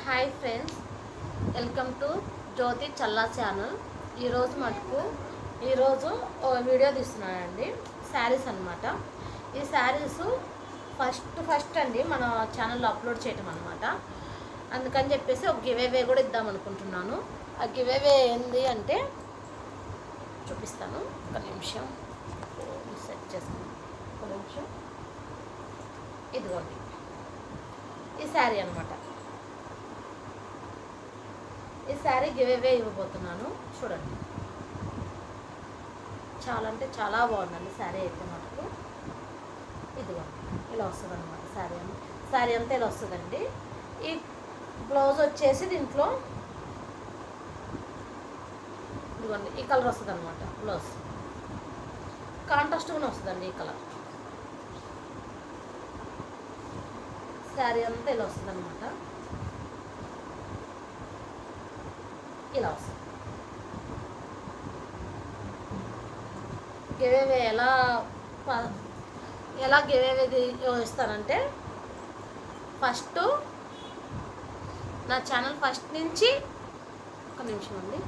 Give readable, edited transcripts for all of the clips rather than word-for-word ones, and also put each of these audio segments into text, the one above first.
Hi friends, welcome to Jyothi Challa channel. ఈరోజు video తీస్తున్నానండి. Saris అనమాట. ఈ శారీస్ ఫస్ట్ అండి మన ఛానల్లో అప్లోడ్ చేయటం అనమాట. అందుకని చెప్పేసి ఒక గివేవే కూడా ఇద్దాం అనుకుంటున్నాను. ఆ గివేవే ఏంది అంటే చూపిస్తాను. ఒక నిమిషం సెట్ చేస్తాను. ఒక నిమిషం. ఇదిగోండి ఈ శారీ అనమాట. ఈ శారీ గివేవే ఇవ్వబోతున్నాను. చూడండి, చాలా అంటే చాలా బాగుందండి శారీ అయితే మటుకు. ఇదిగో ఇలా వస్తుంది అనమాట శారీ అంతా ఇలా వస్తుందండి. ఈ బ్లౌజ్ వచ్చేసి దీంట్లో ఇదిగోండి ఈ కలర్ వస్తుంది అనమాట. బ్లౌజ్ కాంట్రాస్ట్గానే వస్తుందండి ఈ కలర్. శారీ అంతా ఇలా వస్తుంది అనమాట. ఇలా వస్తుంది. గివేవే ఎలా గివేవేది ఇస్తానంటే, ఫస్ట్ నా ఛానల్ ఫస్ట్ నుంచి ఒక నిమిషం అండి.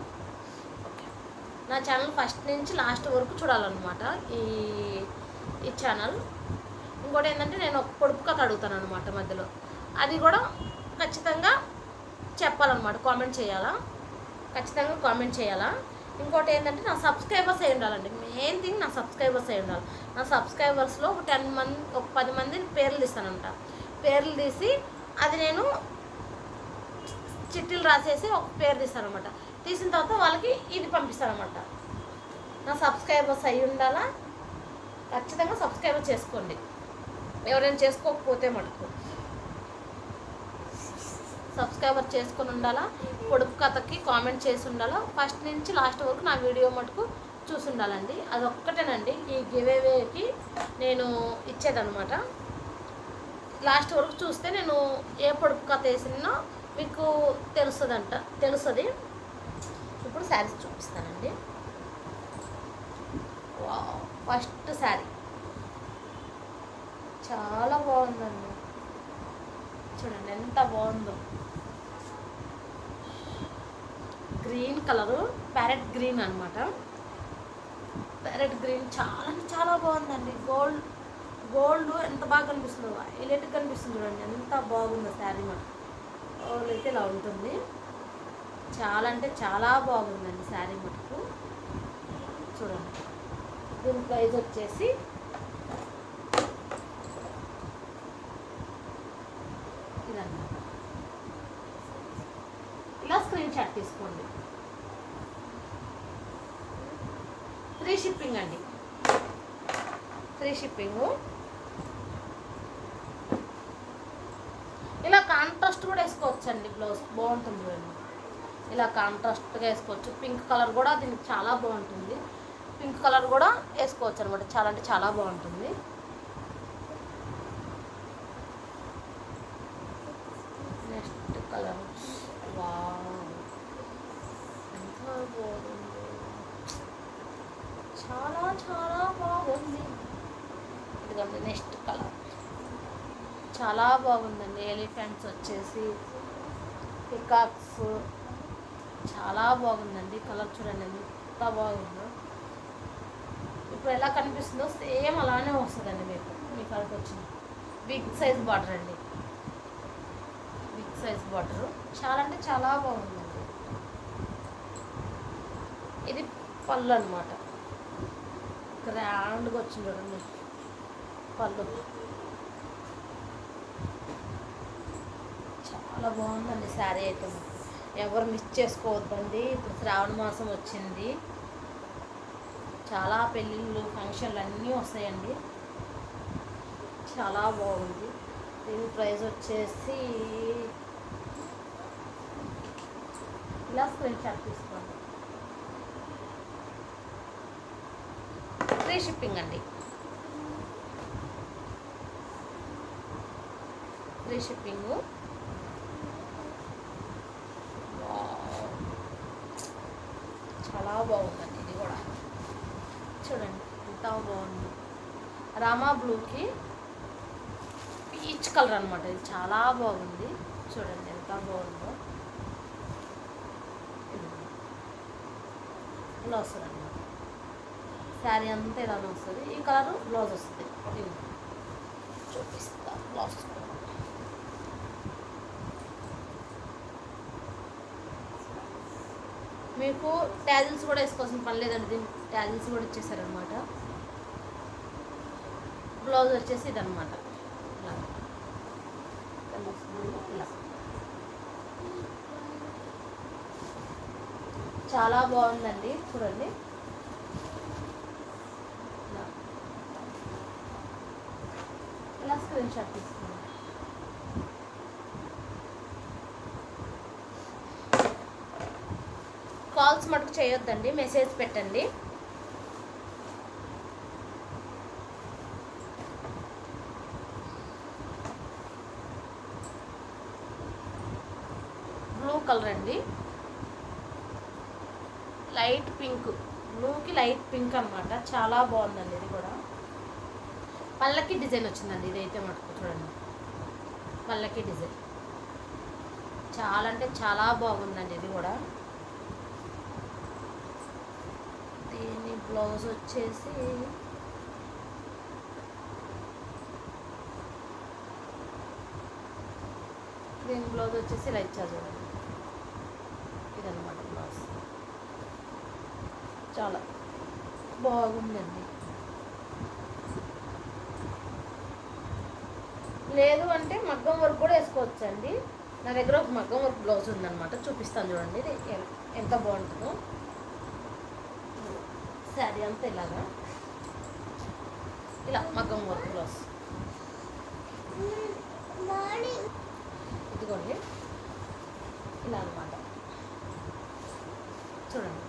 ఓకే, నా ఛానల్ ఫస్ట్ నుంచి లాస్ట్ వరకు చూడాలన్నమాట ఈ ఛానల్. ఇంకోటి ఏంటంటే, నేను ఒక పొడుపు కథ అడుగుతాను అనమాట మధ్యలో. అది కూడా ఖచ్చితంగా చెప్పాలన్నమాట. ఖచ్చితంగా కామెంట్ చేయాలా. ఇంకోటి ఏంటంటే, నా సబ్స్క్రైబర్స్ అయి ఉండాలండి. మెయిన్ థింగ్ నా సబ్స్క్రైబర్స్ అయి ఉండాలి. నా సబ్స్క్రైబర్స్లో ఒక 10 మందిని పేర్లు తీస్తానంట. పేర్లు తీసి అది నేను చిట్టీలు రాసేసి ఒక పేరు తీస్తానమాట. తీసిన తర్వాత వాళ్ళకి ఇది పంపిస్తానమాట. నా సబ్స్క్రైబర్స్ అయి ఉండాలా. ఖచ్చితంగా సబ్స్క్రైబర్ చేసుకోండి. ఎవరైనా చేసుకోకపోతే మటుకు సబ్స్క్రైబర్ చేసుకొని ఉండాలా. పొడుపు కథకి కామెంట్ చేసి ఉండాలా. ఫస్ట్ నుంచి లాస్ట్ వరకు నా వీడియో మటుకు చూసి ఉండాలండి. అదొక్కటేనండి ఈ గివేవేకి నేను ఇచ్చేదనమాట. లాస్ట్ వరకు చూస్తే నేను ఏ పొడుపు కథ వేసినా మీకు తెలుస్తుంది. ఇప్పుడు శారీస్ చూపిస్తానండి. ఫస్ట్ శారీ చాలా బాగుందండి. చూడండి ఎంత బాగుందో. గ్రీన్ కలరు, ప్యారెట్ గ్రీన్ అనమాట. ప్యారెట్ గ్రీన్ చాలా చాలా బాగుందండి. గోల్డ్ ఎంత బాగా కనిపిస్తుందో, హైలైట్గా కనిపిస్తుంది. చూడండి ఎంత బాగుందో శారీ. మటుకు అయితే ఇలా ఉంటుంది. చాలా అంటే చాలా బాగుందండి శారీ మటుకు. చూడండి, దీని ప్రైస్ వచ్చేసి ఇదన్నమాట. ఇలా స్క్రీన్ షాట్ తీసుకోండి. ఫ్రీ షిప్పింగ్ అండి. Free shipping. ఇలా కాంట్రాస్ట్ కూడా వేసుకోవచ్చు అండి. బ్లౌజ్ బాగుంటుంది చూడండి. ఇలా కాంట్రాస్ట్గా వేసుకోవచ్చు. పింక్ కలర్ కూడా దీనికి చాలా బాగుంటుంది. పింక్ కలర్ కూడా వేసుకోవచ్చు అనమాట. చాలా అంటే చాలా బాగుంటుంది. నెక్స్ట్ కలర్ ఎంత బాగుంది. చాలా చాలా బాగుంది. ఇదిగోండి నెక్స్ట్ కలర్ చాలా బాగుందండి. ఎలిఫెంట్స్ వచ్చేసి పికాక్స్ చాలా బాగుందండి. కలర్ చూడండి ఎంత బాగుందో. ఇప్పుడు ఎలా కనిపిస్తుందో సేమ్ అలానే వస్తుందండి. మీ కలర్కి వచ్చింది. బిగ్ సైజ్ బార్డర్ అండి. బిగ్ సైజ్ బార్డరు చాలా అంటే చాలా బాగుందండి. ఇది పళ్ళు అనమాట. గ్రాండ్గా వచ్చింది చూడండి పళ్ళు. చాలా బాగుందండి శారీ అయితే. ఎవరు మిస్ చేసుకోవద్దండి. ఇప్పుడు శ్రావణ మాసం వచ్చింది. చాలా పెళ్ళిళ్ళు, ఫంక్షన్లు అన్నీ వస్తాయండి. చాలా బాగుంది. దీని ప్రైస్ వచ్చేసి ఇలా స్క్రీన్ షాట్ తీసుకోండి. ఫ్రీ షిప్పింగ్ అండి. Free shipping. చాలా బాగుందండి. ఇది కూడా చూడండి ఎంత బాగుంది. రామా బ్లూకి పీచ్ కలర్ అనమాట. ఇది చాలా బాగుంది. చూడండి ఎంత బాగుందో. ఇలా వస్తుంది అన్నమాట. శారీ అంతా ఇలానే వస్తుంది. ఈ కలరు బ్లౌజ్ వస్తుంది. చూపిస్తా బ్లౌజ్. మీకు ట్యాజిల్స్ కూడా వేసుకోవాల్సిన పని లేదండి. దీనికి ట్యాజిల్స్ కూడా ఇచ్చేసారనమాట. బ్లౌజ్ వచ్చేసి ఇదనమాట. ఇలా చాలా బాగుందండి. చూడండి, ఇలా స్క్రీన్ షాట్ తీసుకున్నాను. కాల్స్ మటుకు చేయొద్దండి, మెసేజ్ పెట్టండి. బ్లూ కలర్ అండి, లైట్ పింక్. బ్లూకి లైట్ పింక్ అనమాట. చాలా బాగుందండి. ఇది కూడా పళ్ళకి డిజైన్ వచ్చిందండి. ఇదైతే మటుకు చూడండి, పళ్ళకి డిజైన్ చాలా అంటే చాలా బాగుందండి. ఇది కూడా దీని బ్లౌజ్ వచ్చేసి ఇలా ఇచ్చారు చూడండి. ఇదన్నమాట బ్లౌజ్. చాలా బాగుందండి. లేదు అంటే మగ్గం వర్క్ కూడా వేసుకోవచ్చండి. నా దగ్గర ఒక మగ్గం వర్క్ బ్లౌజ్ ఉందన్నమాట. చూపిస్తాను చూడండి. ఇది ఎంత బాగుంటుందో. శారీ అంతా ఇలాగా, ఇలా మగ్గం వర్క్ బ్లౌజ్. ఇదిగోండి, ఇలా అనమాట. చూడండి,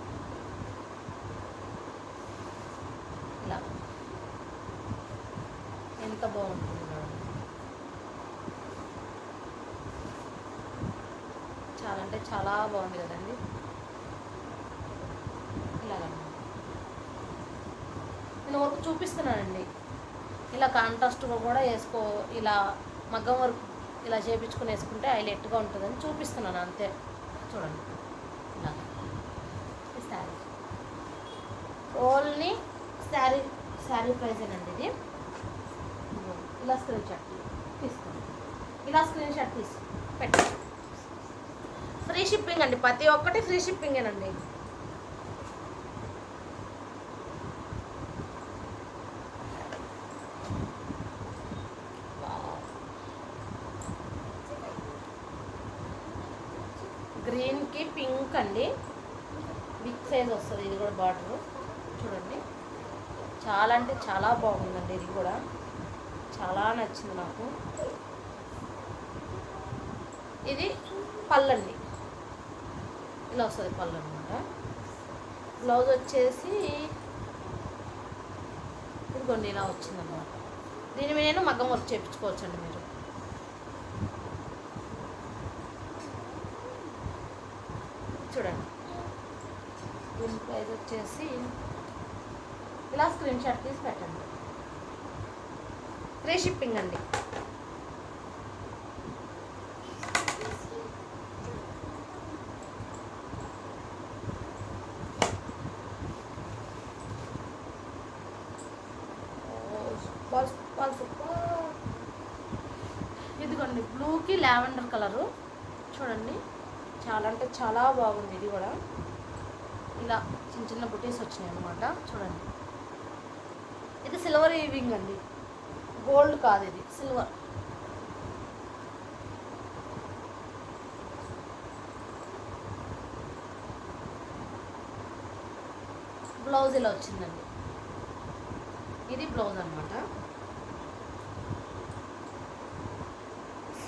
ఇలా ఎంత బాగుంటుంది. చాలా అంటే చాలా బాగుంది కదండి. ఇలాగన్నమాట. నేను వర్క్ చూపిస్తున్నానండి. ఇలా కాంట్రాస్ట్గా కూడా వేసుకో, ఇలా మగ్గం వర్క్ ఇలా చేయించుకుని వేసుకుంటే హైలైట్గా ఉంటుందని చూపిస్తున్నాను అంతే. చూడండి, ఇలా ఈ శారీ ఓన్లీ శారీ ప్రైజేనండి ఇది. ఇలా స్క్రీన్ షాట్ తీసుకోండి. ఇలా స్క్రీన్ షాట్ తీసి పెట్టండి. ఫ్రీ షిప్పింగ్ అండి. ప్రతి ఒక్కటి ఫ్రీ షిప్పింగేనండి. గ్రీన్కి పింక్ అండి, బిగ్ సైజ్ వస్తుంది. ఇది కూడా బార్డర్ చూడండి, చాలా అంటే చాలా బాగుందండి. ఇది కూడా చాలా నచ్చింది నాకు. ఇది పళ్ళండి, ఇలా వస్తుంది పళ్ళు అనమాట. బ్లౌజ్ వచ్చేసి ఇదిగోండి ఇలా వచ్చిందన్నమాట. దీని మీద నేను మగ్గం వర్క్ చేయించుకోవచ్చండి మీరు. చూడండి, దీని ప్రైస్ వచ్చేసి ఇలా స్క్రీన్ షాట్ తీసి పెట్టండి. ఫ్రీ షిప్పింగ్ అండి. ఇదిగోండి, బ్లూకి లావెండర్ కలరు. చూడండి, చాలా అంటే చాలా బాగుంది. ఇది కూడా ఇలా చిన్న చిన్న బుటీస్ వచ్చినాయి అన్నమాట. చూడండి, ఇది సిల్వర్ వీవింగ్ అండి, గోల్డ్ కాదు, ఇది సిల్వర్. బ్లౌజ్ ఇలా వచ్చిందండి. ఇది బ్లౌజ్ అనమాట.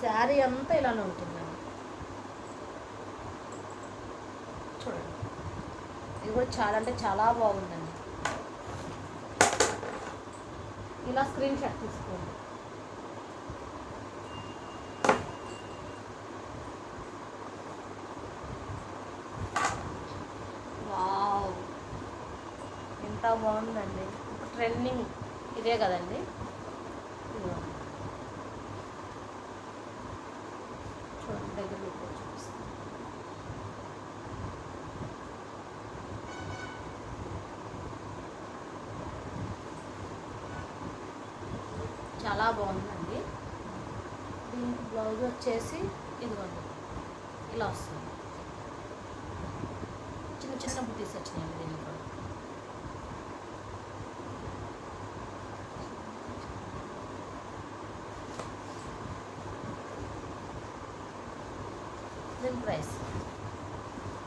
శారీ అంతా ఇలానే ఉంటుందండి. చూడండి, ఇది కూడా చాలా అంటే చాలా బాగుందండి. ఇలా స్క్రీన్ షాట్ తీసుకోండి. వావ్, ఎంత బాగుందండి. ఇప్పుడు ట్రెండింగ్ ఇదే కదండి. చూడండి, దగ్గర చాలా బాగుందండి. దీనికి బ్లౌజ్ వచ్చేసి ఇదిగోండి ఇలా వస్తుంది. చిన్న చిన్న బుటీస్ వచ్చినాయండి దీనికి కూడా. దీని ప్రైస్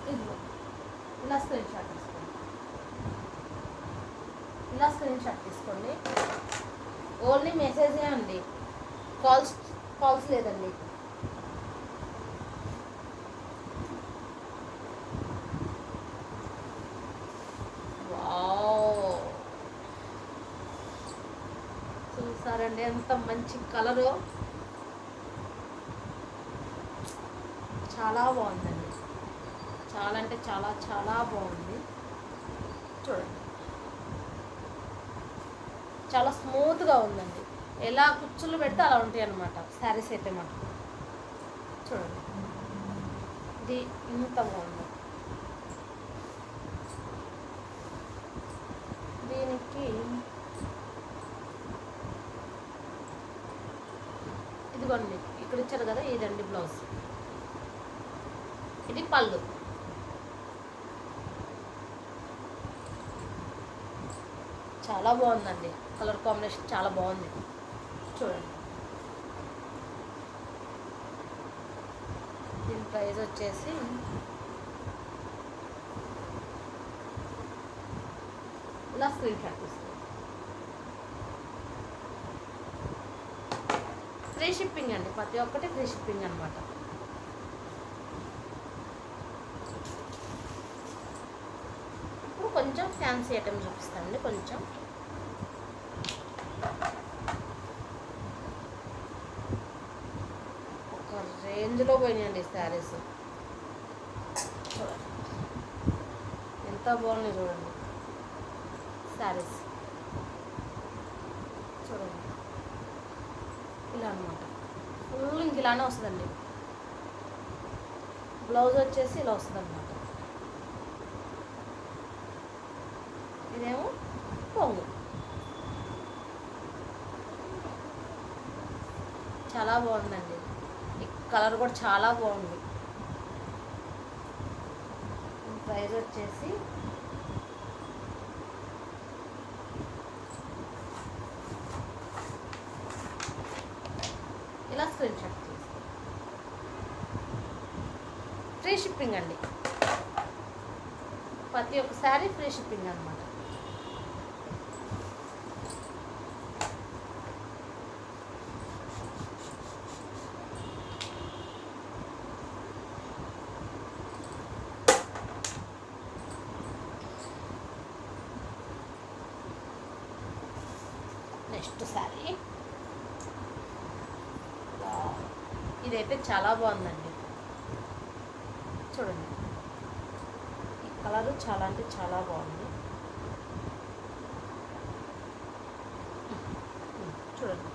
ఇదిగో ఇలా స్క్రీన్ షాట్ తీసుకోండి. ఇలా స్క్రీన్ షాట్ తీసుకోండి. ఓన్లీ మెసేజే అండి, కాల్స్ లేదండి. వావ్, చూసారండి ఎంత మంచి కలరు, చాలా బాగుందండి. చాలా అంటే చాలా చాలా బాగుంది. చూడండి చాలా స్మూత్గా ఉందండి. ఎలా కుచ్చులు పెడితే అలా ఉంటాయి అన్నమాట శారీస్ అయితే మటుకు. చూడండి ఇది ఇంత బాగుంది. దీనికి ఇదిగోండి ఇక్కడ ఇచ్చారు కదా, ఇదండి బ్లౌజ్, ఇది పళ్ళు. చాలా బాగుందండి, కలర్ కాంబినేషన్ చాలా బాగుంది. చూడండి దీని ప్రైస్ వచ్చేసి ఇలా స్క్రీన్ షాట్ తీసుకోండి. ఫ్రీ షిప్పింగ్ అండి, ప్రతి ఒక్కటి ఫ్రీ షిప్పింగ్ అనమాట. ఇప్పుడు కొంచెం ఫ్యాన్సీ ఐటమ్ చూపిస్తానండి. కొంచెం ఒక రేంజ్లో పోయినాయండి శారీస్. చూడండి ఎంత బాగున్నాయి చూడండి శారీస్. చూడండి ఇలా అనమాట, ఫుల్ ఇంక ఇలానే వస్తుందండి. బ్లౌజ్ వచ్చేసి ఇలా వస్తుంది అనమాట. ఇదేమో పొంగు. చాలా బాగుందండి, ఈ కలర్ కూడా చాలా బాగుంది. ప్రైస్ వచ్చేసి ఇలా స్క్రీన్ షాట్ తీసుకో. ఫ్రీ షిప్పింగ్ అండి, ప్రతి ఒక్క శారీ ఫ్రీ షిప్పింగ్ అనమాట. నెక్స్ట్ శారీ ఇదైతే చాలా బాగుందండి. చూడండి ఈ కలరు చాలా అంటే చాలా బాగుంది. చూడండి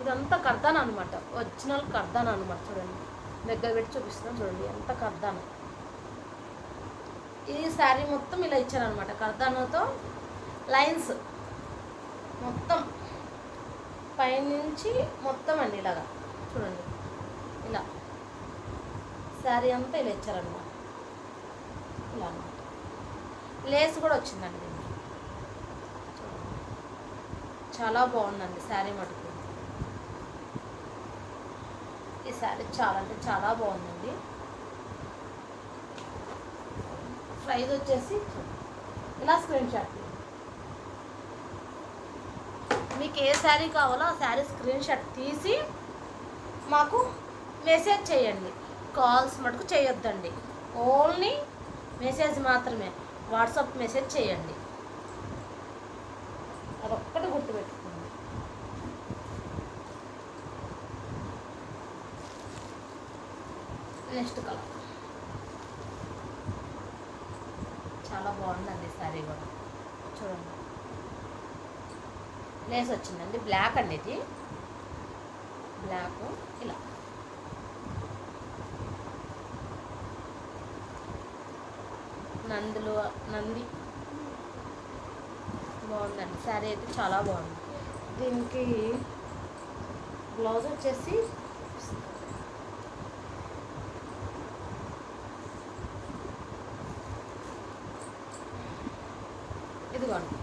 ఇదంతా కర్దాన్ అనమాట, ఒరిజినల్ కర్దాన్ అనమాట. చూడండి దగ్గర పెట్టి చూపిస్తున్నాను, చూడండి ఎంత కర్దాన్. ఈ శారీ మొత్తం ఇలా ఇచ్చారనమాట, కర్దానతో లైన్స్ మొత్తం పైనుంచి మొత్తం అండి ఇలాగా. చూడండి ఇలా శారీ అంతా ఇలా ఇచ్చారనమాట. ఇలా అనమాట, లేస్ కూడా వచ్చిందండి దీనికి. చూడండి చాలా బాగుందండి శారీ మటుకు. ఈ శారీ చాలా అంటే చాలా బాగుందండి. ప్రైస్ వచ్చేసి ఇలా స్క్రీన్ షాట్. మీకు ఏ శారీ కావాలో ఆ శారీ స్క్రీన్ షాట్ తీసి మాకు మెసేజ్ చేయండి. కాల్స్ మటుకు చేయొద్దండి, ఓన్లీ మెసేజ్ మాత్రమే. వాట్సాప్ మెసేజ్ చేయండి, అదొక్కటి గుర్తుపెట్టుకోండి. నెక్స్ట్ కలర్ చాలా బాగుందండి శారీ కూడా. చూడండి లేస్ వచ్చిందండి, బ్లాక్ అండి, ఇది బ్లాక్. ఇలా నంది బాగుందండి శారీ అయితే చాలా బాగుంది. దీనికి బ్లౌజ్ వచ్చేసి ఇదిగోండి,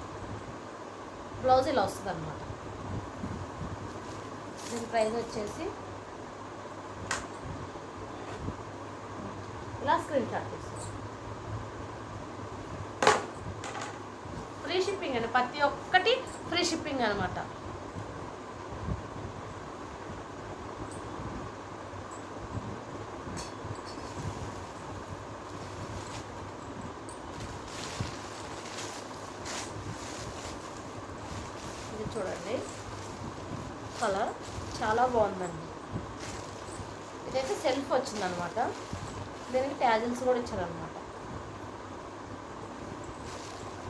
బ్లౌజ్ ఇలా వస్తుంది అనమాట. దీని ప్రైస్ వచ్చేసి ఇలా స్క్రీన్ షాట్ తీసుకోండి. ఫ్రీ షిప్పింగ్ అండి, ప్రతి ఒక్కటి ఫ్రీ షిప్పింగ్ అనమాట. ఇది చూడండి, కలర్ చాలా బాగుందండి. ఇదైతే సెల్ఫ్ వచ్చిందనమాట. దీనికి ట్యాజిల్స్ కూడా ఇచ్చారనమాట.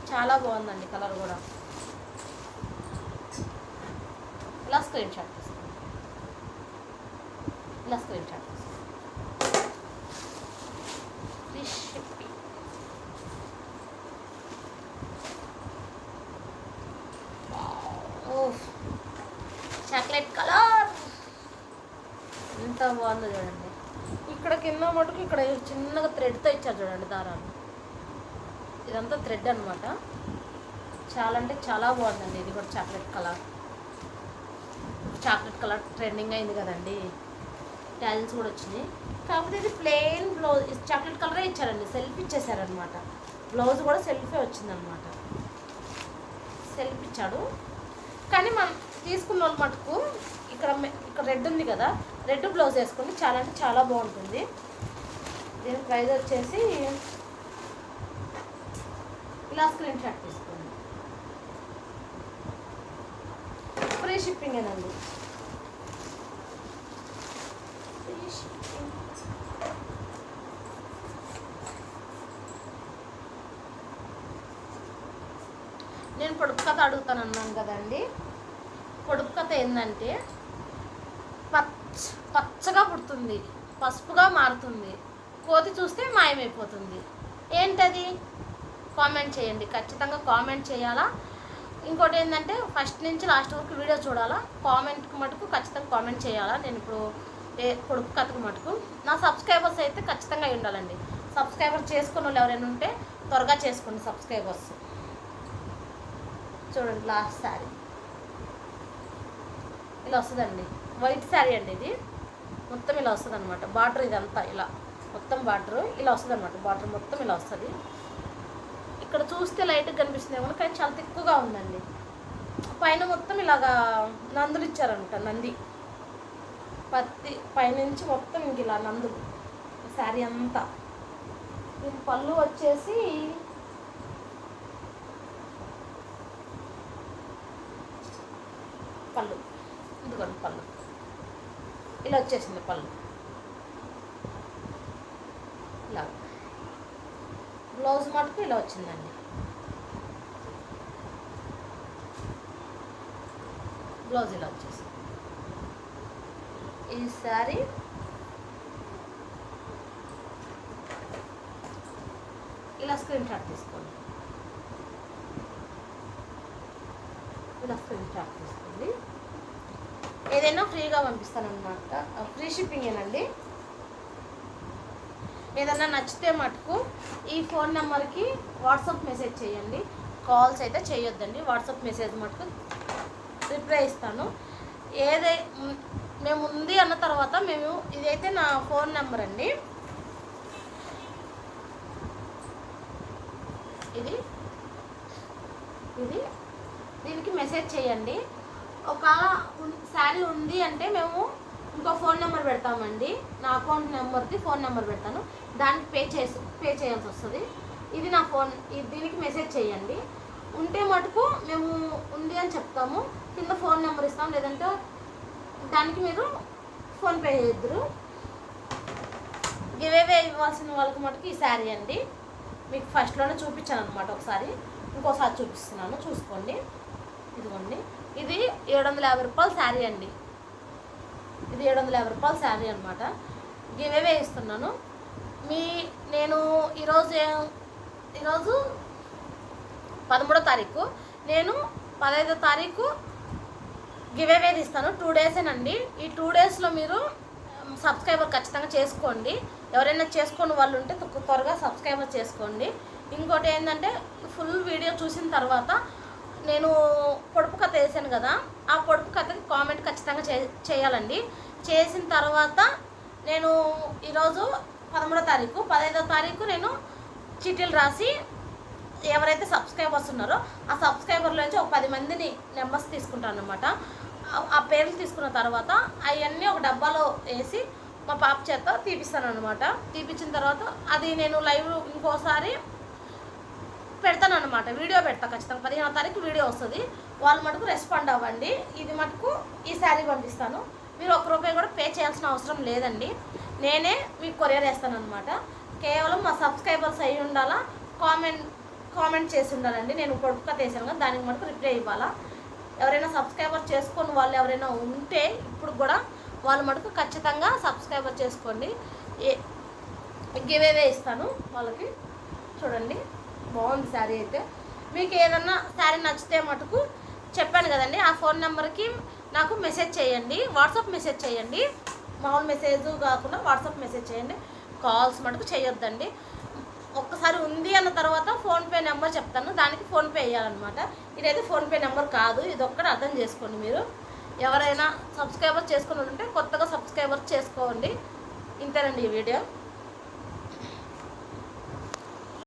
చాలా బాగుందండి కలర్ కూడా. ఇలా స్క్రీన్ షాట్ తీసుకోండి. ఇలా స్క్రీన్ షాట్ తీసుకోండి. Fish shipping. చాక్లెట్ కలర్ ఎంత బాగుందో చూడండి. ఇక్కడ కింద మటుకు ఇక్కడ చిన్నగా థ్రెడ్తో ఇచ్చారు చూడండి దారాలు. ఇదంతా థ్రెడ్ అనమాట. చాలా అంటే చాలా బాగుందండి. ఇది కూడా chocolate colour. Chocolate colour trending అయింది కదండి. ట్యాజిల్స్ కూడా వచ్చినాయి. కాకపోతే ఇది ప్లెయిన్ బ్లౌజ్, చాక్లెట్ కలరే ఇచ్చారండి. సెల్ఫ్ ఇచ్చేసారనమాట. బ్లౌజ్ కూడా సెల్ఫే వచ్చిందనమాట. సెల్ఫ్ ఇచ్చాడు. కానీ మనం తీసుకున్న వాళ్ళు మటుకు ఇక్కడ రెడ్ ఉంది కదా, రెడ్ బ్లౌజ్ వేసుకోండి. చాలా అంటే చాలా బాగుంటుంది. దీని ప్రైస్ వచ్చేసి ఇలా స్క్రీన్ షాట్ తీసుకోండి. ఫ్రీ షిప్పింగ్ ఏనండి. Free shipping. నేను పొడుపు కథ అడుగుతాను అన్నాను కదండి. పొడుపు కథ ఏంటంటే పచ్చగా పుడుతుంది, పసుపుగా మారుతుంది, కోతి చూస్తే మాయమైపోతుంది. ఏంటది? కామెంట్ చేయండి, ఖచ్చితంగా కామెంట్ చేయాలా. ఇంకోటి ఏంటంటే ఫస్ట్ నుంచి లాస్ట్ వరకు వీడియో చూడాలా. కామెంట్కి మటుకు ఖచ్చితంగా కామెంట్ చేయాలా. నేను ఇప్పుడు పొడుపు కథకు మటుకు నా సబ్స్క్రైబర్స్ అయితే ఖచ్చితంగా ఉండాలండి. సబ్స్క్రైబర్ చేసుకున్న వాళ్ళు ఎవరైనా ఉంటే త్వరగా చేసుకోండి సబ్స్క్రైబర్స్. చూడండి, లాస్ట్ శారీ ఇలా వస్తుందండి. వైట్ శారీ అండి. ఇది మొత్తం ఇలా వస్తుంది అనమాట. బార్డర్ ఇదంతా ఇలా మొత్తం బార్డర్ ఇలా వస్తుంది అనమాట. బార్డర్ మొత్తం ఇలా వస్తుంది. ఇక్కడ చూస్తే లైట్గా కనిపిస్తుంది ఏమో, కానీ చాలా తిక్కుగా ఉందండి. పైన మొత్తం ఇలాగా నందులు ఇచ్చారనమాట. నంది పత్తి పైనుంచి మొత్తం ఇంక ఇలా నందులు శారీ అంతా. దీని పళ్ళు వచ్చేసి పళ్ళు ఇదిగోండి, పళ్ళు ఇలా వచ్చేసింది. పళ్ళు ఇలా. బ్లౌజ్ మటుకు ఇలా వచ్చిందండి. బ్లౌజ్ ఇలా వచ్చేసింది. ఈ శారీ ఇలా స్క్రీన్ షాట్ తీసుకోండి. ఇలా స్క్రీన్ షాట్ తీసుకోండి. ఏదైనా ఫ్రీగా పంపిస్తాను అనమాట. ఫ్రీ షిప్పింగ్ ఏనండి. ఏదన్నా నచ్చితే మటుకు ఈ ఫోన్ నెంబర్కి వాట్సాప్ మెసేజ్ చేయండి. కాల్స్ అయితే చేయొద్దండి. వాట్సాప్ మెసేజ్ మటుకు రిప్లై ఇస్తాను. మేము ఉంది అన్న తర్వాత ఇదైతే నా ఫోన్ నెంబర్ అండి. ఇది దీనికి మెసేజ్ చేయండి. ఒక శారీ ఉంది అంటే మేము ఇంకో ఫోన్ నెంబర్ పెడతామండి. నా అకౌంట్ నెంబర్కి ఫోన్ నెంబర్ పెడతాను. దానికి పే చేయాల్సి వస్తుంది. ఇది నా ఫోన్. దీనికి మెసేజ్ చేయండి. ఉంటే మటుకు మేము ఉంది అని చెప్తాము. కింద ఫోన్ నెంబర్ ఇస్తాం. లేదంటే దానికి మీరు ఫోన్పే చేద్దరు. గివేవే ఇవ్వాల్సిన వాళ్ళకి మటుకు ఈ శారీ అండి. మీకు ఫస్ట్లోనే చూపించాను అనమాట. ఒకసారి ఇంకోసారి చూపిస్తున్నాను, చూసుకోండి. ఇదిగోండి, ఇది 750 రూపాయల శారీ అండి. ఇది 750 రూపాయల శారీ అనమాట. గివేవే ఇస్తున్నాను. నేను ఈరోజు 13వ తారీఖు, నేను 15వ తారీఖు గివ్ అవే ఇస్తాను. 2 డేసేనండి. ఈ 2 డేస్లో మీరు సబ్స్క్రైబర్ ఖచ్చితంగా చేసుకోండి. ఎవరైనా చేసుకోని వాళ్ళు ఉంటే త్వరగా సబ్స్క్రైబర్ చేసుకోండి. ఇంకోటి ఏంటంటే ఫుల్ వీడియో చూసిన తర్వాత నేను పొడుపు కథ వేసాను కదా, ఆ పొడుపు కథకి కామెంట్ ఖచ్చితంగా చేయాలండి. చేసిన తర్వాత నేను ఈరోజు 13వ తారీఖు, 15వ తారీఖు నేను చీటీలు రాసి ఎవరైతే సబ్స్క్రైబర్స్ ఉన్నారో ఆ సబ్స్క్రైబర్లోంచి ఒక 10 మందిని నెంబర్స్ తీసుకుంటాను అనమాట. ఆ పేర్లు తీసుకున్న తర్వాత అవన్నీ ఒక డబ్బాలో వేసి మా పాప చేత తీపిస్తాను అనమాట. తీపిచ్చిన తర్వాత అది నేను లైవ్ ఇంకోసారి పెడతాను అనమాట. వీడియో పెడతాను ఖచ్చితంగా. 15వ తారీఖు వీడియో వస్తుంది. వాళ్ళు మటుకు రెస్పాండ్ అవ్వండి. ఇది మటుకు ఈ శారీ పంపిస్తాను. మీరు ₹1 కూడా పే చేయాల్సిన అవసరం లేదండి. నేనే మీకు కొరియర్ వేస్తాను అనమాట. కేవలం మా సబ్స్క్రైబర్స్ అయ్యి ఉండాలా, కామెంట్ చేసి ఉండాలండి. నేను పొడుపు కథ వేసాను కదా, దానికి మటుకు రిప్లై ఇవ్వాలా. ఎవరైనా సబ్స్క్రైబర్ చేసుకొని వాళ్ళు ఎవరైనా ఉంటే ఇప్పుడు కూడా వాళ్ళు మటుకు ఖచ్చితంగా సబ్స్క్రైబర్ చేసుకోండి. గివ్ అవే ఇస్తాను వాళ్ళకి. చూడండి, బాగుంది శారీ అయితే. మీకు ఏదన్నా శారీ నచ్చితే మటుకు చెప్పాను కదండి, ఆ ఫోన్ నెంబర్కి నాకు మెసేజ్ చేయండి, వాట్సాప్ మెసేజ్ చేయండి. మామూలు మెసేజ్ కాకుండా వాట్సాప్ మెసేజ్ చేయండి. కాల్స్ మటుకు చేయొద్దండి. ఒక్కసారి ఉంది అన్న తర్వాత ఫోన్పే నెంబర్ చెప్తాను, దానికి ఫోన్పే వేయాలన్నమాట. ఇదైతే ఫోన్పే నెంబర్ కాదు, ఇది ఒక్కటి అర్థం చేసుకోండి మీరు. ఎవరైనా సబ్స్క్రైబర్ చేసుకుని ఉంటే కొత్తగా సబ్స్క్రైబర్ చేసుకోండి. ఇంతేనండి ఈ వీడియో.